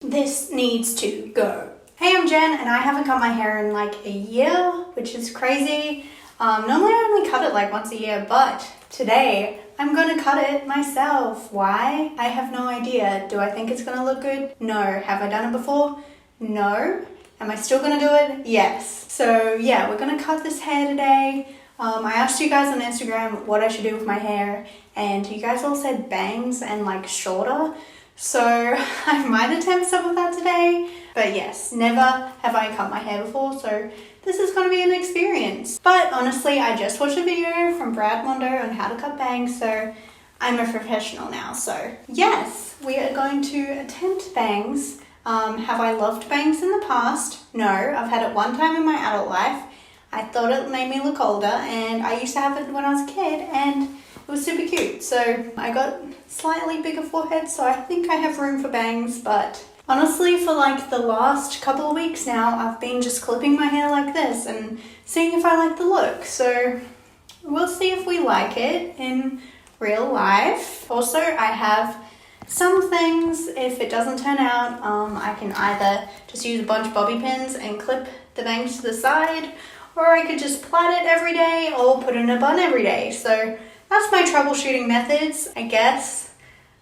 This needs to go. Hey, I'm Jen and I haven't cut my hair in like a year, which is crazy. Normally I only cut it like once a year, but today I'm gonna cut it myself. Why? I have no idea. Do I think it's gonna look good? No. Have I done it before? No. Am I still gonna do it? Yes. So yeah, we're gonna cut this hair today. I asked you guys on Instagram what I should do with my hair, and you guys all said bangs and like shorter. So I might attempt some of that today, but yes, never have I cut my hair before, so this is going to be an experience. But honestly, I just watched a video from Mondo on how to cut bangs, so I'm a professional now. So yes, we are going to attempt bangs. Have I loved bangs in the past? No, I've had it one time in my adult life. I thought it made me look older, and I used to have it when I was a kid, and it was super cute. So I got slightly bigger forehead, so I think I have room for bangs. But honestly, for like the last couple of weeks now, I've been just clipping my hair like this and seeing if I like the look. So we'll see if we like it in real life. Also, I have some things, if it doesn't turn out, I can either just use a bunch of bobby pins and clip the bangs to the side, or I could just plait it every day or put in a bun every day. So that's my troubleshooting methods, I guess.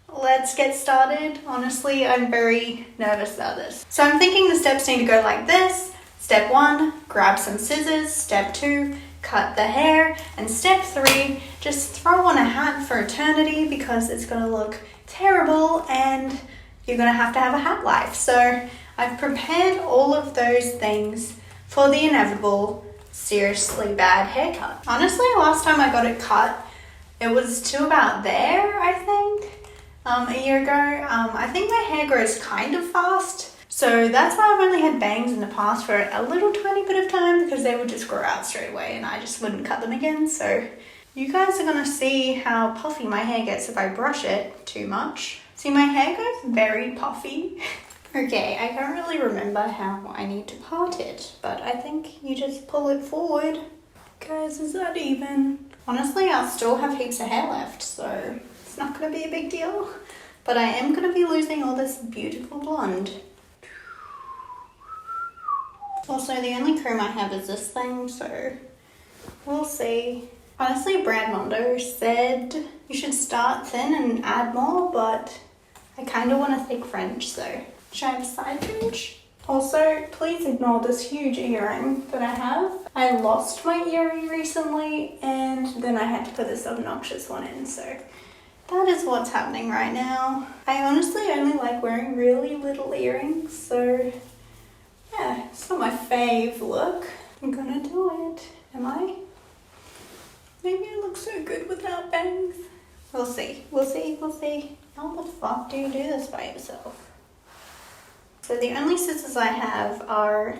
Let's get started. Honestly, I'm very nervous about this. So I'm thinking the steps need to go like this. Step 1, grab some scissors. Step 2, cut the hair. And step 3, just throw on a hat for eternity because it's gonna look terrible and you're gonna have to have a hat life. So I've prepared all of those things for the inevitable, seriously bad haircut. Honestly, last time I got it cut, it was to about there, I think, a year ago. I think my hair grows kind of fast, so that's why I've only had bangs in the past for a little tiny bit of time, because they would just grow out straight away and I just wouldn't cut them again. So you guys are gonna see how puffy my hair gets if I brush it too much. See, my hair goes very puffy. Okay, I can't really remember how I need to part it, but I think you just pull it forward. Guys, is that even? Honestly, I'll still have heaps of hair left, so it's not going to be a big deal. But I am going to be losing all this beautiful blonde. Also, the only cream I have is this thing, so we'll see. Honestly, Mondo said you should start thin and add more, but I kind of want a thick fringe, so should I have a side fringe? Also, please ignore this huge earring that I have. I lost my earring recently and then I had to put this obnoxious one in, so that is what's happening right now. I honestly only like wearing really little earrings, so yeah, it's not my fave look. I'm gonna do it. Am I? Maybe I look so good without bangs. We'll see, we'll see, we'll see. How the fuck do you do this by yourself? So the only scissors I have are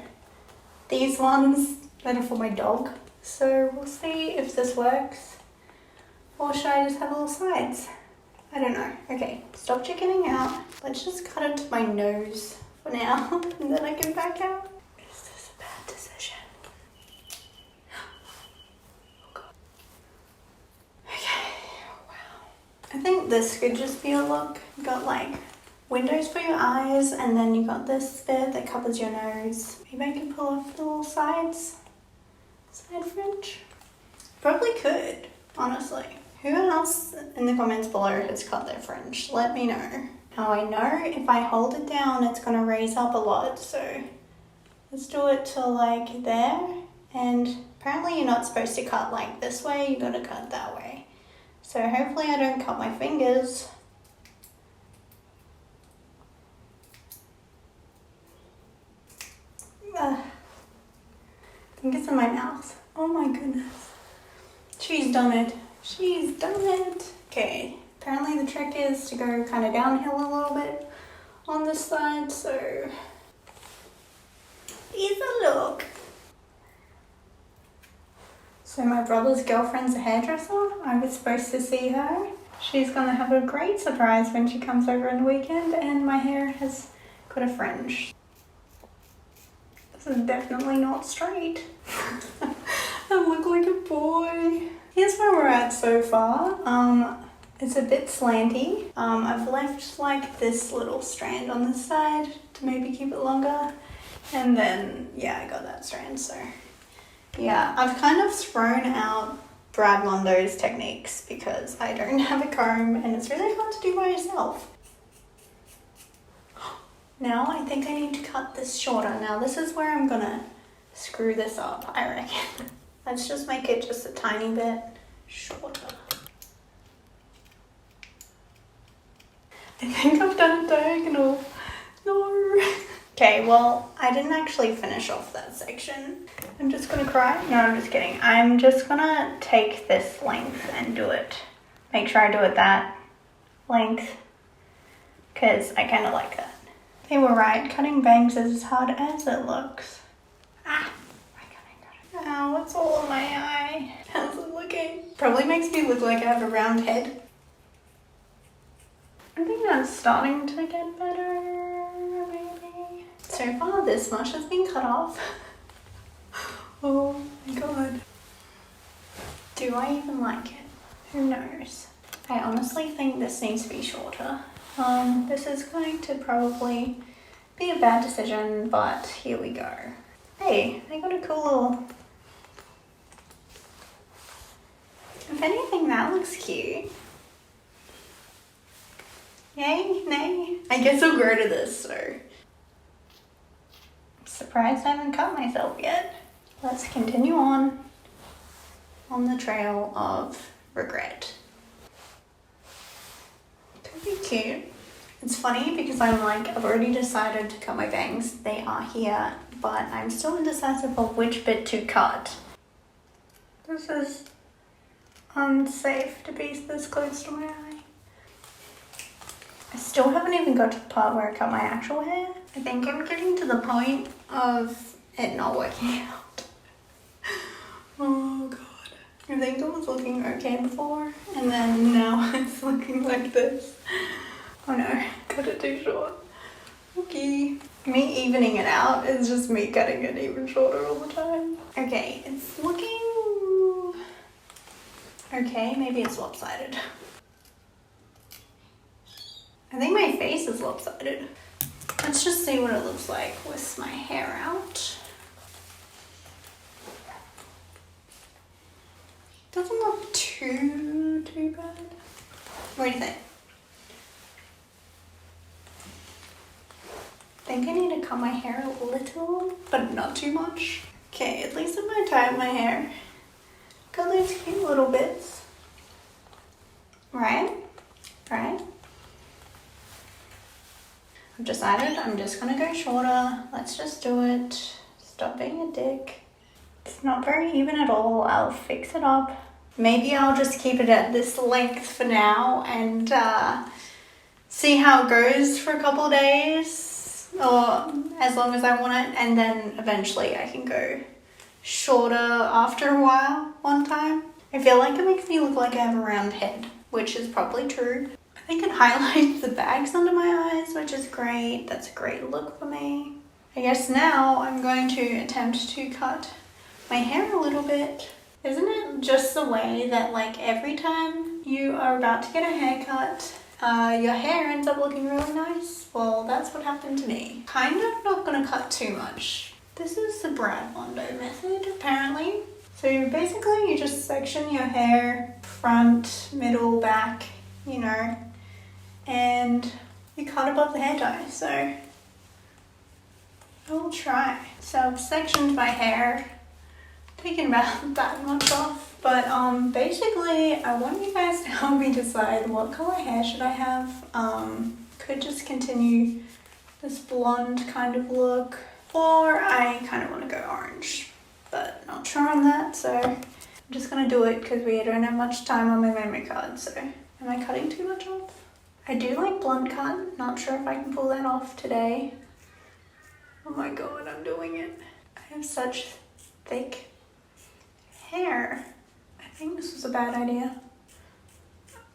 these ones that are for my dog. So we'll see if this works. Or should I just have little sides? I don't know. Okay, stop chickening out. Let's just cut it to my nose for now and then I can back out. Is this a bad decision? Oh God. Okay, wow. I think this could just be a look. Got like windows for your eyes, and then you got this bit that covers your nose. Maybe I can pull off the little side fringe. Probably could, honestly. Who else in the comments below has cut their fringe? Let me know. Now I know if I hold it down, it's gonna raise up a lot, so let's do it till like there. And apparently you're not supposed to cut like this way, you gotta cut that way. So hopefully I don't cut my fingers. I think it's in my mouth. Oh my goodness. She's done it. She's done it. Okay, apparently the trick is to go kind of downhill a little bit on this side, so here's a look. So my brother's girlfriend's a hairdresser. I was supposed to see her. She's gonna have a great surprise when she comes over on the weekend, and my hair has got a fringe. This is definitely not straight. I look like a boy. Here's where we're at so far. It's a bit slanty. I've left like this little strand on this side to maybe keep it longer. And then, yeah, I got that strand, so. Yeah, I've kind of thrown out Brad Mondo's techniques because I don't have a comb and it's really hard to do by yourself. Now I think I need to cut this shorter. Now this is where I'm gonna screw this up, I reckon. Let's just make it just a tiny bit shorter. I think I've done a diagonal. No. Okay, well, I didn't actually finish off that section. I'm just gonna cry. No, I'm just kidding. I'm just gonna take this length and do it. Make sure I do it that length because I kind of like that. They were right. Cutting bangs is as hard as it looks. Ah, my God. Ow, it's all on my eye. How's it looking? Probably makes me look like I have a round head. I think that's starting to get better, maybe. So far, this much has been cut off. Oh my God. Do I even like it? Who knows? I honestly think this needs to be shorter. This is going to probably be a bad decision, but here we go. Hey, I got a cool little... If anything, that looks cute. Yay, nay. I guess I'll grow to this, so. I'm surprised I haven't cut myself yet. Let's continue on the trail of regret. Could be cute. It's funny because I'm like, I've already decided to cut my bangs. They are here, but I'm still indecisive of which bit to cut. This is unsafe to be this close to my eye. I still haven't even got to the part where I cut my actual hair. I think I'm getting to the point of it not working out. Oh God. I think it was looking okay before, and then now it's looking like this. Oh no, cut it too short. Okay. Me evening it out is just me cutting it even shorter all the time. Okay, it's looking... okay, maybe it's lopsided. I think my face is lopsided. Let's just see what it looks like with my hair out. Doesn't look too bad. What do you think? I think I need to cut my hair a little, but not too much. Okay, at least if I tie up my hair, got those cute little bits. Right? Right? I've decided I'm just gonna go shorter. Let's just do it. Stop being a dick. It's not very even at all. I'll fix it up. Maybe I'll just keep it at this length for now and see how it goes for a couple of days, or as long as I want it, and then eventually I can go shorter after a while one time. I feel like it makes me look like I have a round head, which is probably true. I think it highlights the bags under my eyes, which is great. That's a great look for me. I guess now I'm going to attempt to cut my hair a little bit. Isn't it just the way that like every time you are about to get a haircut, your hair ends up looking really nice? Well, that's what happened to me. Kind of not gonna cut too much. This is the Brad Mondo method, apparently. So basically you just section your hair, front, middle, back, you know, and you cut above the hair tie. So I will try. So I've sectioned my hair, taken about that much off, but basically I want you guys to help me decide what color hair should I have. Could just continue this blonde kind of look, or I kind of want to go orange, but not sure on that, so I'm just gonna do it because we don't have much time on my memory card. So am I cutting too much off? I do like blonde cut, not sure if I can pull that off today. Oh my God, I'm doing it. I have such thick hair. I think this was a bad idea.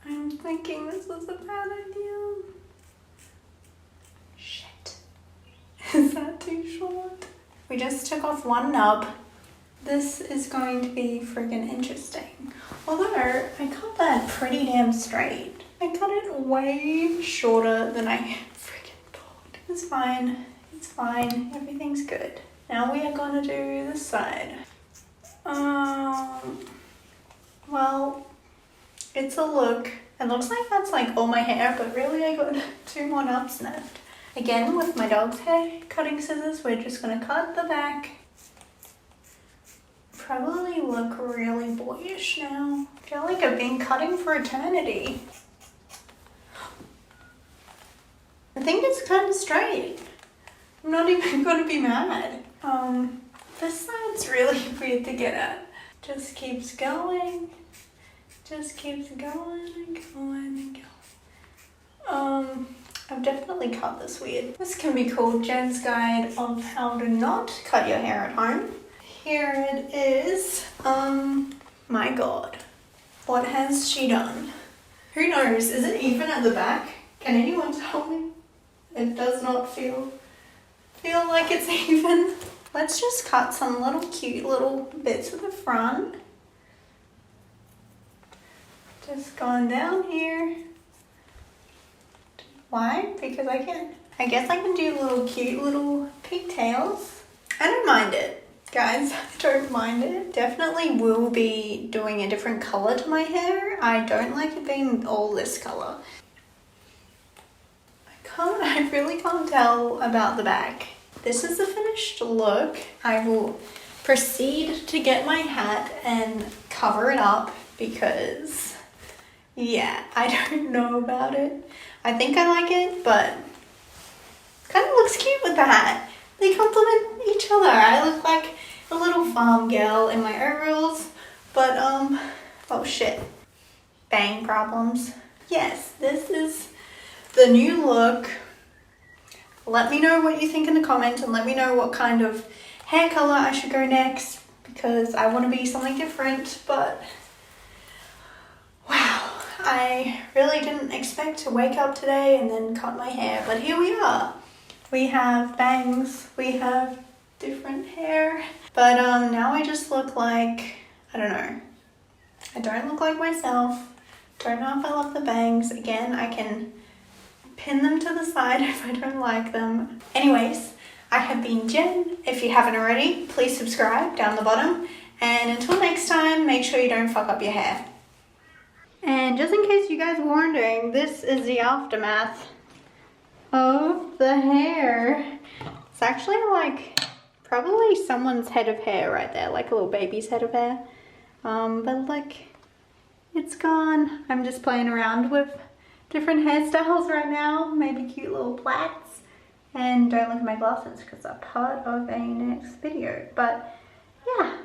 I'm thinking this was a bad idea. Shit. Is that too short? We just took off one nub. This is going to be friggin' interesting. Although I cut that pretty damn straight. I cut it way shorter than I freaking thought. It's fine. It's fine. Everything's good. Now we are gonna do this side. Well, it's a look. It looks like that's like all my hair, but really I got 2 more knots left. Again, with my dog's hair cutting scissors, we're just gonna cut the back. Probably look really boyish now. I feel like I've been cutting for eternity. I think it's kind of straight. I'm not even gonna be mad. This side's really weird to get at. Just keeps going. Just keeps going and going and going. I've definitely cut this weird. This can be called Jen's Guide of How to Not Cut Your Hair at Home. Here it is. My God. What has she done? Who knows? Is it even at the back? Can anyone tell me? It does not feel like it's even. Let's just cut some little cute little bits at the front. Just going down here. Why? Because I can. I guess I can do little cute little pigtails. I don't mind it, guys. I don't mind it. Definitely will be doing a different color to my hair. I don't like it being all this color. I really can't tell about the back. This is the finished look. I will proceed to get my hat and cover it up because, yeah, I don't know about it. I think I like it, but kind of looks cute with the hat. They complement each other. I look like a little farm girl in my overalls, but oh shit, bang problems. Yes, this is the new look. Let me know what you think in the comments and let me know what kind of hair color I should go next because I want to be something different, but wow, I really didn't expect to wake up today and then cut my hair, but here we are. We have bangs, we have different hair, but now I just look like, I don't know. I don't look like myself. Don't know if I love the bangs. Again, I can pin them to the side if I don't like them. Anyways, I have been Jen. If you haven't already, please subscribe down the bottom. And until next time, make sure you don't fuck up your hair. And just in case you guys were wondering, this is the aftermath of the hair. It's actually like probably someone's head of hair right there, like a little baby's head of hair. But like, it's gone. I'm just playing around with different hairstyles right now, maybe cute little plaits. And don't look at my glasses because they're part of a next video. But yeah,